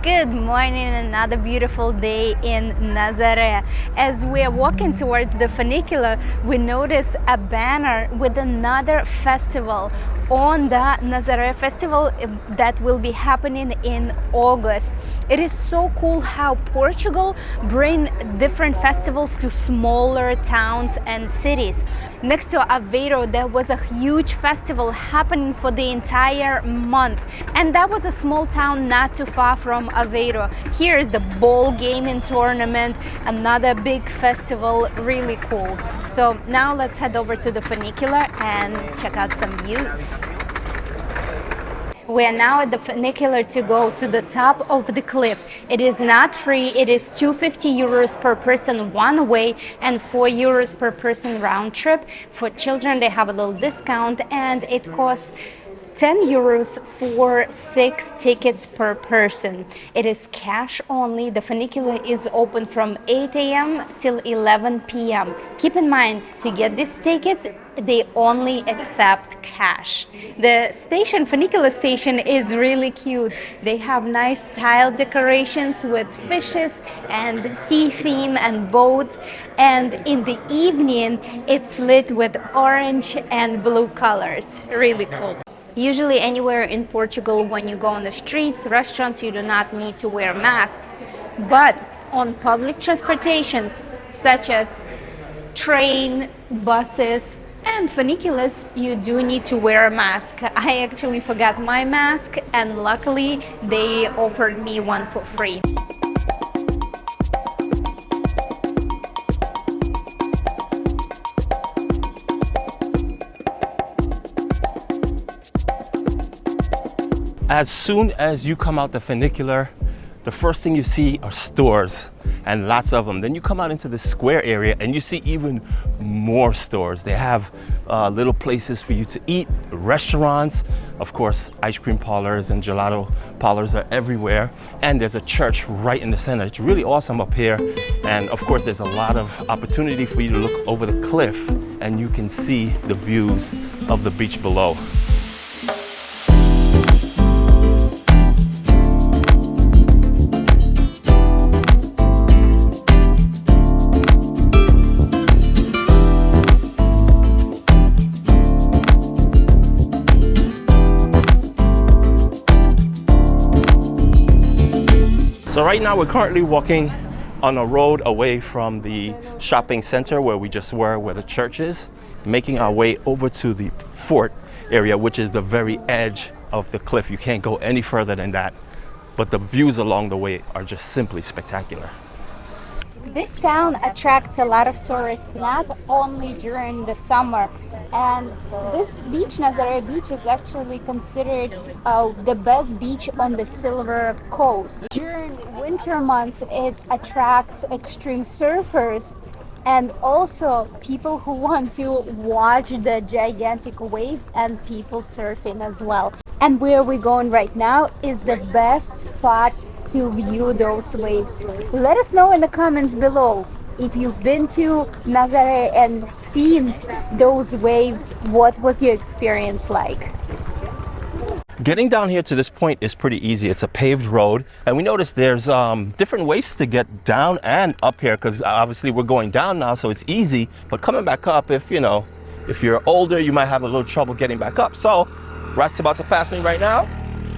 Good morning, another beautiful day in Nazareth. As we are walking towards the funicular, we notice a banner with another festival on the Nazare Festival that will be happening in August. It is so cool how Portugal bring different festivals to smaller towns and cities. Next to Aveiro, there was a huge festival happening for the entire month, and that was a small town not too far from Aveiro. Here is the ball gaming tournament, another big festival, really cool. So now let's head over to the funicular and check out some views. We are now at the funicular to go to the top of the cliff. It is not free. It is 250 euros per person one way and 4 euros per person round trip. For children, they have a little discount, and it costs 10 euros for 6 tickets per person. It is cash only. The funicular is open from 8 a.m. till 11 p.m. Keep in mind, to get these tickets, they only accept cash. The station, funicular station, is really cute. They have nice tile decorations with fishes and sea theme and boats. And in the evening, it's lit with orange and blue colors. Really cool. Usually anywhere in Portugal, when you go on the streets, restaurants, you do not need to wear masks. But on public transportations, such as train, buses, and funiculars, you do need to wear a mask. I actually forgot my mask, and luckily they offered me one for free. As soon as you come out the funicular, the first thing you see are stores, and lots of them. Then you come out into the square area and you see even more stores. They have little places for you to eat, restaurants, of course, ice cream parlors and gelato parlors are everywhere. And there's a church right in the center. It's really awesome up here. And of course, there's a lot of opportunity for you to look over the cliff and you can see the views of the beach below. So right now we're currently walking on a road away from the shopping center where we just were, where the church is, making our way over to the fort area, which is the very edge of the cliff. You can't go any further than that, but the views along the way are just simply spectacular. This town attracts a lot of tourists, not only during the summer. And this beach, Nazare Beach, is actually considered the best beach on the Silver Coast. During winter months, it attracts extreme surfers and also people who want to watch the gigantic waves and people surfing as well. And where we're going right now is the best spot to view those waves. Let us know in the comments below if you've been to Nazareth and seen those waves. What was your experience like? Getting down here to this point is pretty easy. It's a paved road, and we noticed there's different ways to get down and up here, because obviously we're going down now, so it's easy. But coming back up, if you're older, you might have a little trouble getting back up. So Russ about to pass me right now.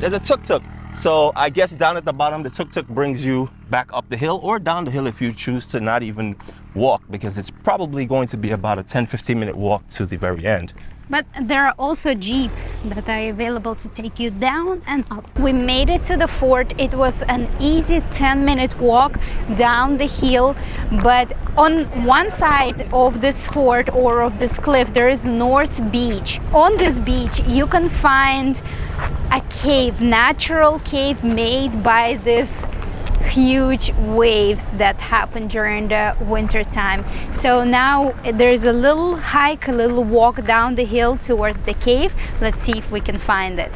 There's a tuk-tuk. So I guess down at the bottom, the tuk-tuk brings you back up the hill or down the hill if you choose to not even walk, because it's probably going to be about a 10-15 minute walk to the very end. But there are also jeeps that are available to take you down and up. We made it to the fort. It was an easy 10-minute walk down the hill, but on one side of this fort or of this cliff, there is North Beach. On this beach, you can find a cave, natural cave made by this huge waves that happen during the winter time. So now there's a little hike, a little walk down the hill towards the cave. Let's see if we can find it.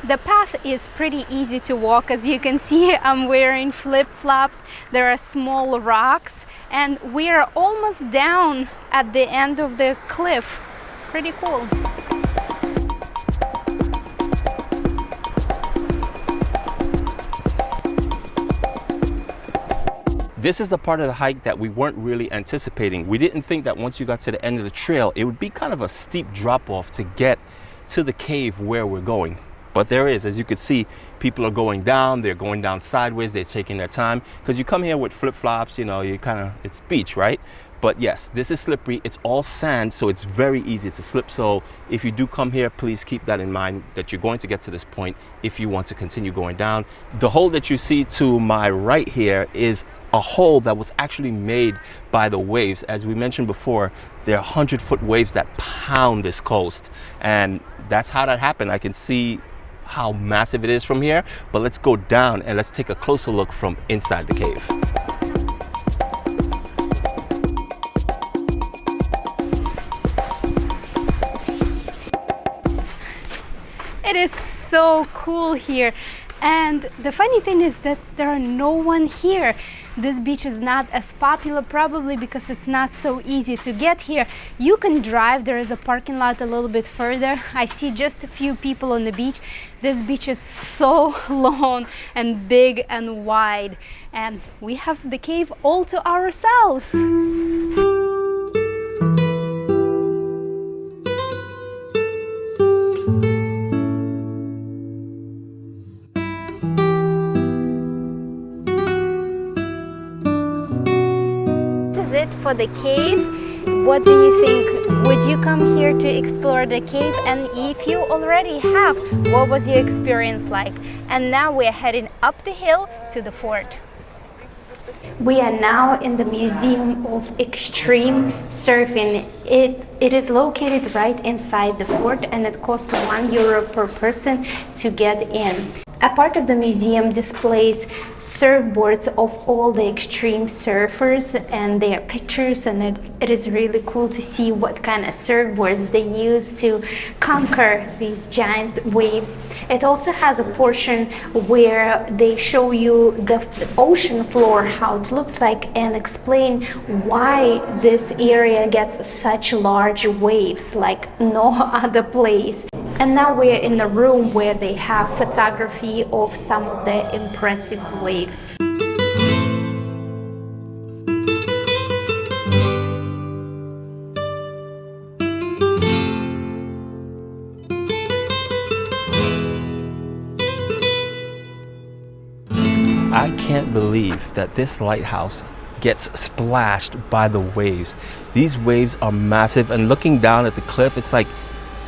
The path is pretty easy to walk. As you can see, I'm wearing flip-flops. There are small rocks and we are almost down at the end of the cliff. Pretty cool. This is the part of the hike that we weren't really anticipating. We didn't think that once you got to the end of the trail, it would be kind of a steep drop off to get to the cave where we're going. But there is, as you can see, people are going down, they're going down sideways, they're taking their time. Because you come here with flip-flops, you know, it's beach, right? But yes, this is slippery. It's all sand, so it's very easy to slip. So if you do come here, please keep that in mind, that you're going to get to this point if you want to continue going down. The hole that you see to my right here is a hole that was actually made by the waves. As we mentioned before, there are 100-foot waves that pound this coast. And that's how that happened. I can see how massive it is from here, but let's go down and let's take a closer look from inside the cave. It is so cool here, and the funny thing is that there are no one here. This beach is not as popular, probably because it's not so easy to get here. You can drive, there is a parking lot a little bit further. I see just a few people on the beach. This beach is so long and big and wide, and we have the cave all to ourselves. It for the cave. What do you think? Would you come here to explore the cave? And if you already have, what was your experience like? And now we're heading up the hill to the fort. We are now in the Museum of Extreme Surfing. It is located right inside the fort, and it costs €1 per person to get in. A part of the museum displays surfboards of all the extreme surfers and their pictures, and it is really cool to see what kind of surfboards they use to conquer these giant waves. It also has a portion where they show you the ocean floor, how it looks like, and explain why this area gets such large waves like no other place. And now we're in a room where they have photography of some of the impressive waves. I can't believe that this lighthouse gets splashed by the waves. These waves are massive, and looking down at the cliff, it's like,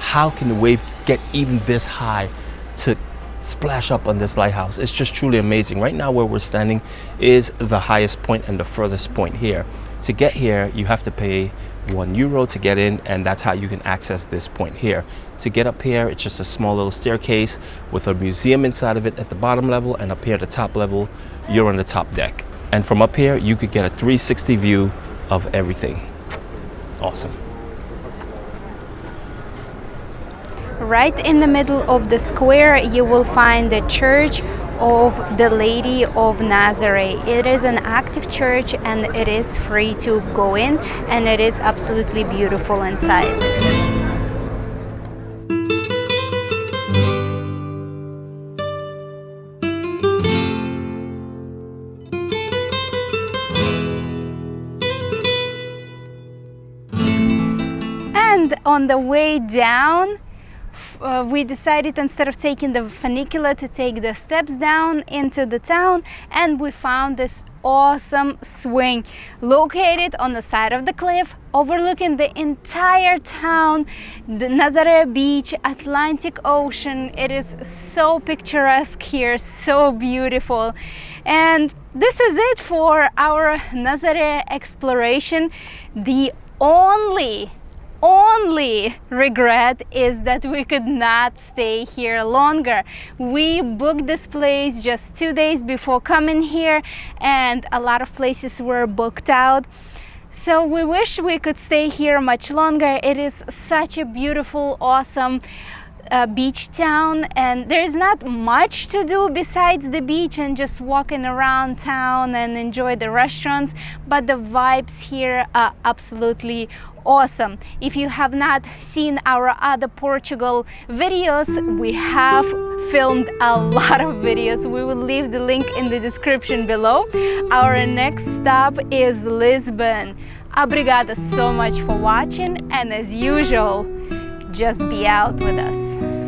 how can the wave get even this high to splash up on this lighthouse? It's just truly amazing. Right now where we're standing is the highest point and the furthest point here. To get here, you have to pay €1 to get in, and that's how you can access this point here. To get up here, it's just a small little staircase with a museum inside of it at the bottom level, and up here at the top level, you're on the top deck. And from up here, you could get a 360 view of everything. Awesome. Right in the middle of the square, you will find the Church of the Lady of Nazareth. It is an active church, and it is free to go in, and it is absolutely beautiful inside. And on the way down, we decided, instead of taking the funicular, to take the steps down into the town, and we found this awesome swing located on the side of the cliff, overlooking the entire town, the Nazare Beach, Atlantic Ocean. It is so picturesque here, so beautiful. And this is it for our Nazare exploration. The only regret is that we could not stay here longer. We booked this place just 2 days before coming here, and a lot of places were booked out. So we wish we could stay here much longer. It is such a beautiful, awesome beach town, and there's not much to do besides the beach and just walking around town and enjoy the restaurants, but the vibes here are absolutely awesome. If you have not seen our other Portugal videos, we have filmed a lot of videos. We will leave the link in the description below. Our next stop is Lisbon. Obrigada so much for watching, and as usual, just be out with us.